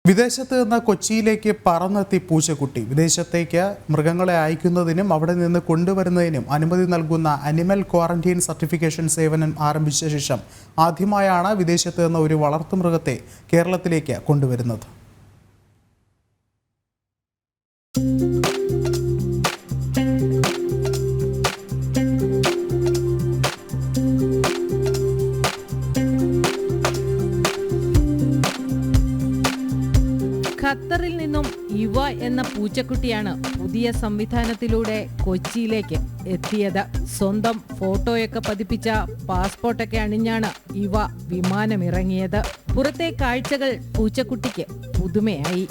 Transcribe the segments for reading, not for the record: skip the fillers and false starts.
വിദേശത്ത് നിന്ന് കൊച്ചിയിലേക്ക് പറന്നെത്തി പൂച്ചക്കുട്ടി. വിദേശത്തേക്ക് മൃഗങ്ങളെ അയക്കുന്നതിനും അവിടെ നിന്ന് കൊണ്ടുവരുന്നതിനും അനുമതി നൽകുന്ന അനിമൽ ക്വാറന്റൈൻ സർട്ടിഫിക്കേഷൻ സേവനം ആരംഭിച്ച ശേഷം ആദ്യമായാണ് വിദേശത്ത് നിന്ന് ഒരു വളർത്തുമൃഗത്തെ കേരളത്തിലേക്ക് കൊണ്ടുവരുന്നത്. ഖത്തറിൽ നിന്നും ഇവ എന്ന പൂച്ചക്കുട്ടിയാണ് പുതിയ സംവിധാനത്തിലൂടെ കൊച്ചിയിലേക്ക് എത്തിയത്. സ്വന്തം ഫോട്ടോയൊക്കെ പതിപ്പിച്ച പാസ്പോർട്ടൊക്കെ അണിഞ്ഞാണ് ഇവ വിമാനമിറങ്ങിയത്. പുറത്തെ കാഴ്ചകൾ പൂച്ചക്കുട്ടിക്ക് പുതുമയായി.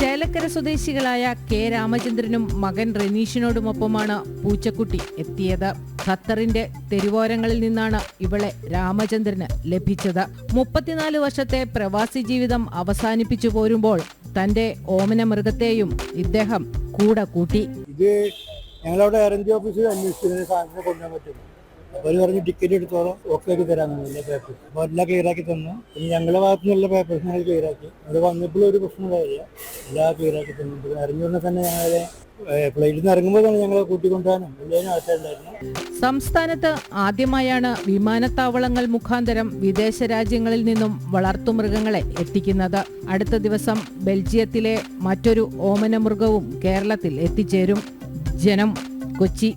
ചേലക്കര സ്വദേശികളായ കെ രാമചന്ദ്രനും മകൻ റെനീഷിനോടുമൊപ്പമാണ് പൂച്ചക്കുട്ടി എത്തിയത്. ഖത്തറിന്റെ തെരുവോരങ്ങളിൽ നിന്നാണ് ഇവളെ രാമചന്ദ്രന് ലഭിച്ചത്. 34 വർഷത്തെ പ്രവാസി ജീവിതം അവസാനിപ്പിച്ചു പോരുമ്പോൾ തന്റെ ഓമന മൃഗത്തെയും ഇദ്ദേഹം കൂടെ കൂട്ടി. ഇത് ഞങ്ങളവിടെ എയർ ഇന്ത്യ ഓഫീസിൽ അന്വേഷിച്ചതിന് സാധനം കൊണ്ടുപോകാൻ പറ്റും. അവർ പറഞ്ഞ് ടിക്കറ്റ് എടുത്തോളം ഓക്കെ ആക്കി തരാമെന്ന് എല്ലാ പേപ്പേഴ്സ്. അപ്പോൾ എല്ലാം ക്ലിയറാക്കി തന്നു. ഇനി ഞങ്ങളുടെ ഭാഗത്തു നിന്നുള്ള പേപ്പേഴ്സ് ഞങ്ങൾ ക്ലിയറാക്കി. അവിടെ വന്നപ്പോഴും ഒരു പ്രശ്നം ഉണ്ടായില്ല. എല്ലാം ക്ലിയറാക്കി തന്നു. ഇറങ്ങിയുടനെ തന്നെ ഞങ്ങളെ ഫ്ലൈറ്റിൽ നിന്ന് ഇറങ്ങുമ്പോൾ തന്നെ ഞങ്ങളെ കൂട്ടിക്കൊണ്ടുപോകാനും എല്ലാവരും ആവശ്യമുണ്ടായിരുന്നു. സംസ്ഥാനത്ത് ആദ്യമായാണ് വിമാനത്താവളങ്ങൾ മുഖാന്തരം വിദേശ രാജ്യങ്ങളിൽ നിന്നും വളർത്തുമൃഗങ്ങളെ എത്തിക്കുന്നത്. അടുത്ത ദിവസം ബെൽജിയത്തിലെ മറ്റൊരു ഓമന മൃഗവും കേരളത്തിൽ എത്തിച്ചേരും. ജനം, കൊച്ചി.